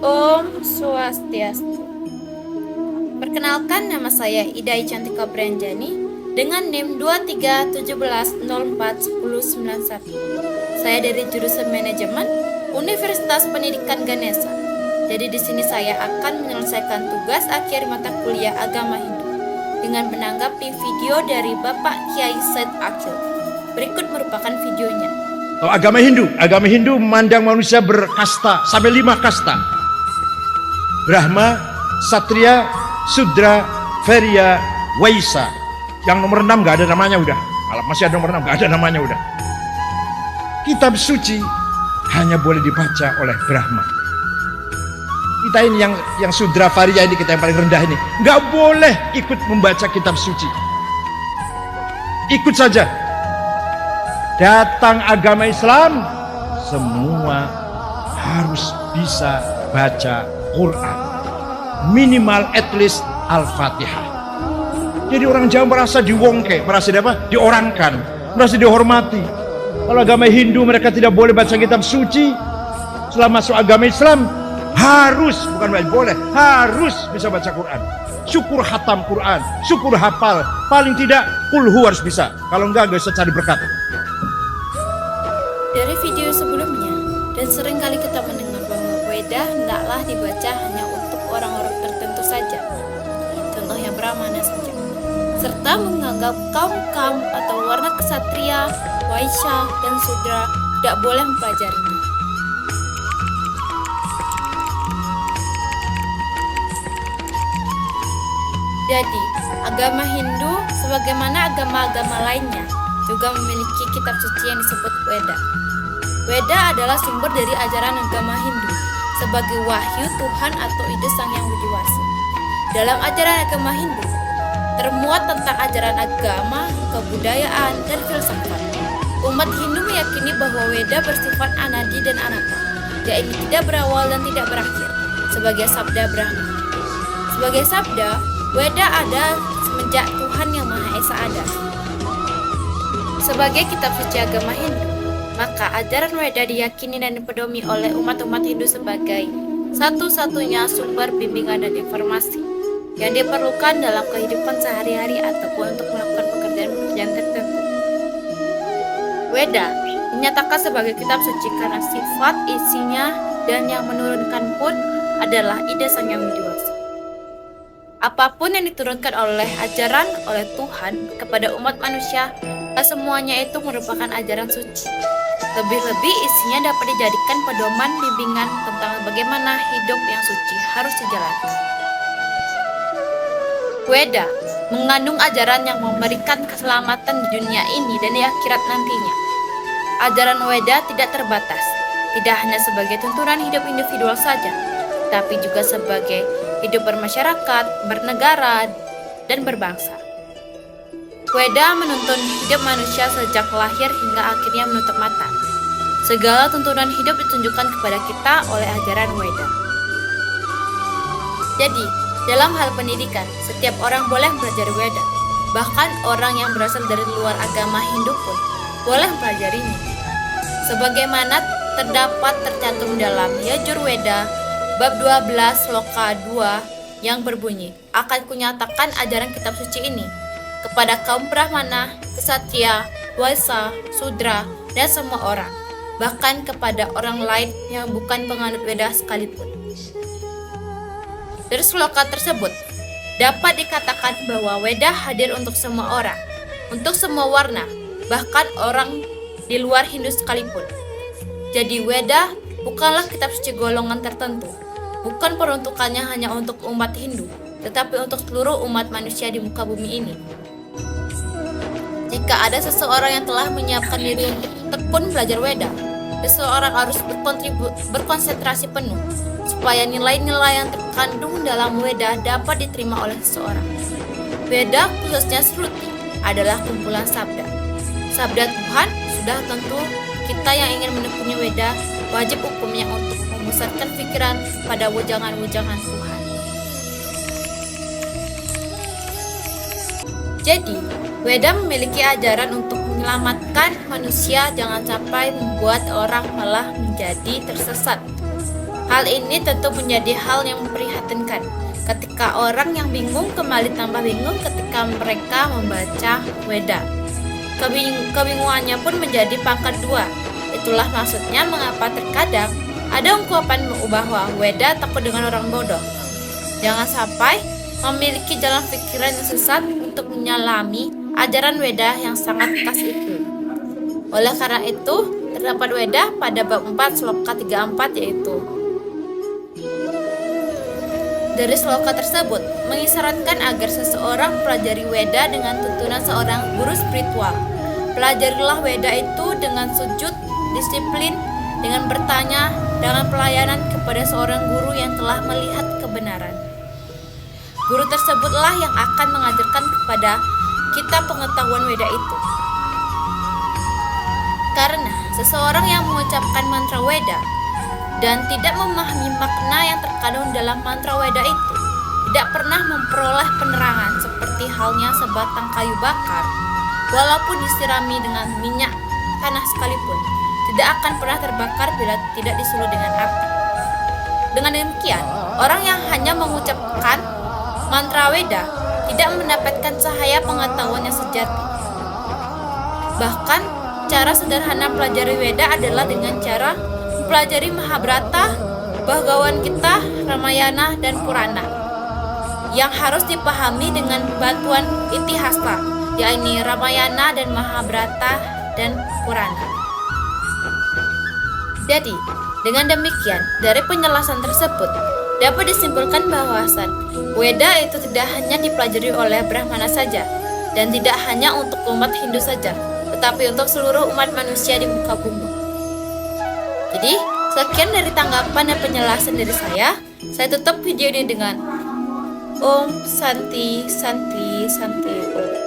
Om Swastiastu. Perkenalkan, nama saya Idai Cantika Branjani dengan NIM 2317041091. Saya dari jurusan Manajemen Universitas Pendidikan Ganesha. Jadi di sini saya akan menyelesaikan tugas akhir mata kuliah Agama Hindu dengan menanggapi video dari Bapak Kiai Said Akil. Berikut merupakan videonya. Agama Hindu memandang manusia berkasta sampai 5 kasta. Brahma, Satria, Sudra, Vairya, Waisa. Yang nomor 6 gak ada namanya udah. Kalau masih ada nomor 6 gak ada namanya udah. Kitab suci hanya boleh dibaca oleh Brahma. Kita ini yang Sudra, Vairya ini, kita yang paling rendah ini, gak boleh ikut membaca kitab suci. Ikut saja. Datang agama Islam, semua harus bisa baca Quran, minimal at least Al-Fatihah. Jadi orang Jawa merasa diwongke, merasa diorangkan, merasa dihormati. Kalau agama Hindu mereka tidak boleh baca kitab suci. Setelah masuk agama Islam harus, bukan boleh, harus bisa baca Quran. Syukur hatam Quran, syukur hafal, paling tidak kulhu harus bisa. Kalau enggak bisa cari berkat. Dari video sebelumnya, dan sering kali kita mendengar bahwa Weda hendaklah dibaca hanya untuk orang-orang tertentu saja, contohnya Brahmana saja, serta menganggap kaum atau warna kesatria, Waisya, dan Sudra tidak boleh mempelajarinya. Jadi, agama Hindu sebagaimana agama-agama lainnya juga memiliki kitab suci yang disebut Weda. Weda adalah sumber dari ajaran agama Hindu sebagai wahyu Tuhan atau ide Sang Yang Widiwasa. Dalam ajaran agama Hindu termuat tentang ajaran agama, kebudayaan, dan filsafat. Umat Hindu meyakini bahwa Weda bersifat anadi dan anata, yaitu tidak berawal dan tidak berakhir, sebagai sabda Brahma. Sebagai sabda, Weda ada semenjak Tuhan Yang Maha Esa ada. Sebagai kitab suci agama Hindu, maka ajaran Weda diyakini dan dipedomi oleh umat-umat Hindu sebagai satu-satunya sumber bimbingan dan informasi yang diperlukan dalam kehidupan sehari-hari ataupun untuk melakukan pekerjaan-pekerjaan tertentu. Weda dinyatakan sebagai kitab suci karena sifat isinya dan yang menurunkan pun adalah ide Sang Yang Widiwasa. Apapun yang diturunkan oleh Tuhan kepada umat manusia, semuanya itu merupakan ajaran suci. Lebih-lebih isinya dapat dijadikan pedoman bimbingan tentang bagaimana hidup yang suci harus dijalankan. Weda mengandung ajaran yang memberikan keselamatan di dunia ini dan di akhirat nantinya. Ajaran Weda tidak terbatas, tidak hanya sebagai tuntunan hidup individual saja, tapi juga sebagai hidup bermasyarakat, bernegara, dan berbangsa. Weda menuntun hidup manusia sejak lahir hingga akhirnya menutup mata. Segala tuntunan hidup ditunjukkan kepada kita oleh ajaran Weda. Jadi, dalam hal pendidikan, setiap orang boleh belajar Weda. Bahkan orang yang berasal dari luar agama Hindu pun boleh mempelajarinya. Sebagaimana tercantum dalam Yajur Weda bab 12 sloka 2 yang berbunyi, akan kunyatakan ajaran kitab suci ini kepada kaum Brahmana, Ksatria, Waisya, Sudra, dan semua orang, bahkan kepada orang lain yang bukan penganut Weda sekalipun. Dari sloka tersebut, dapat dikatakan bahwa Weda hadir untuk semua orang, untuk semua warna, bahkan orang di luar Hindu sekalipun. Jadi Weda bukanlah kitab suci golongan tertentu, bukan peruntukannya hanya untuk umat Hindu, tetapi untuk seluruh umat manusia di muka bumi ini. Jika ada seseorang yang telah menyiapkan diri untuk tekun belajar Weda, seseorang harus berkonsentrasi penuh supaya nilai-nilai yang terkandung dalam Weda dapat diterima oleh seseorang. Weda, khususnya Shruti, adalah kumpulan sabda. Sabda Tuhan. Sudah tentu kita yang ingin menekuni Weda wajib hukumnya untuk memusatkan pikiran pada wejangan-wejangan Tuhan. Jadi, Weda memiliki ajaran untuk menyelamatkan manusia jangan sampai membuat orang malah menjadi tersesat. Hal ini tentu menjadi hal yang memprihatinkan ketika orang yang bingung kembali tambah bingung ketika mereka membaca Weda. Kebingungannya pun menjadi pangkat dua. Itulah maksudnya mengapa terkadang ada ungkapan bahwa Weda takut dengan orang bodoh. Jangan sampai memiliki jalan pikiran yang sesat untuk menyelami ajaran Weda yang sangat khas itu. Oleh karena itu, terdapat Weda pada bab 4 sloka 34 yaitu: dari sloka tersebut mengisyaratkan agar seseorang pelajari Weda dengan tuntunan seorang guru spiritual. Pelajarilah Weda itu dengan sujud, disiplin, dengan bertanya, dengan pelayanan kepada seorang guru yang telah melihat kebenaran. Guru tersebutlah yang akan mengajarkan kepada kita pengetahuan Weda itu. Karena seseorang yang mengucapkan mantra Weda dan tidak memahami makna yang terkandung dalam mantra Weda itu tidak pernah memperoleh penerangan, seperti halnya sebatang kayu bakar walaupun disirami dengan minyak tanah sekalipun tidak akan pernah terbakar bila tidak disulut dengan api. Dengan demikian, orang yang hanya mengucapkan mantra Weda tidak mendapatkan cahaya pengetahuan yang sejati. Bahkan cara sederhana pelajari Weda adalah dengan cara mempelajari Mahabharata, Bhagavad Gita, Ramayana, dan Purana yang harus dipahami dengan bantuan itihasa, yakni Ramayana dan Mahabharata dan Purana. Jadi, dengan demikian, dari penjelasan tersebut dapat disimpulkan bahwasan Weda itu tidak hanya dipelajari oleh Brahmana saja dan tidak hanya untuk umat Hindu saja, tetapi untuk seluruh umat manusia di muka bumi. Jadi, sekian dari tanggapan dan penjelasan dari saya. Saya tutup video ini dengan Om Santi Santi Santi Om.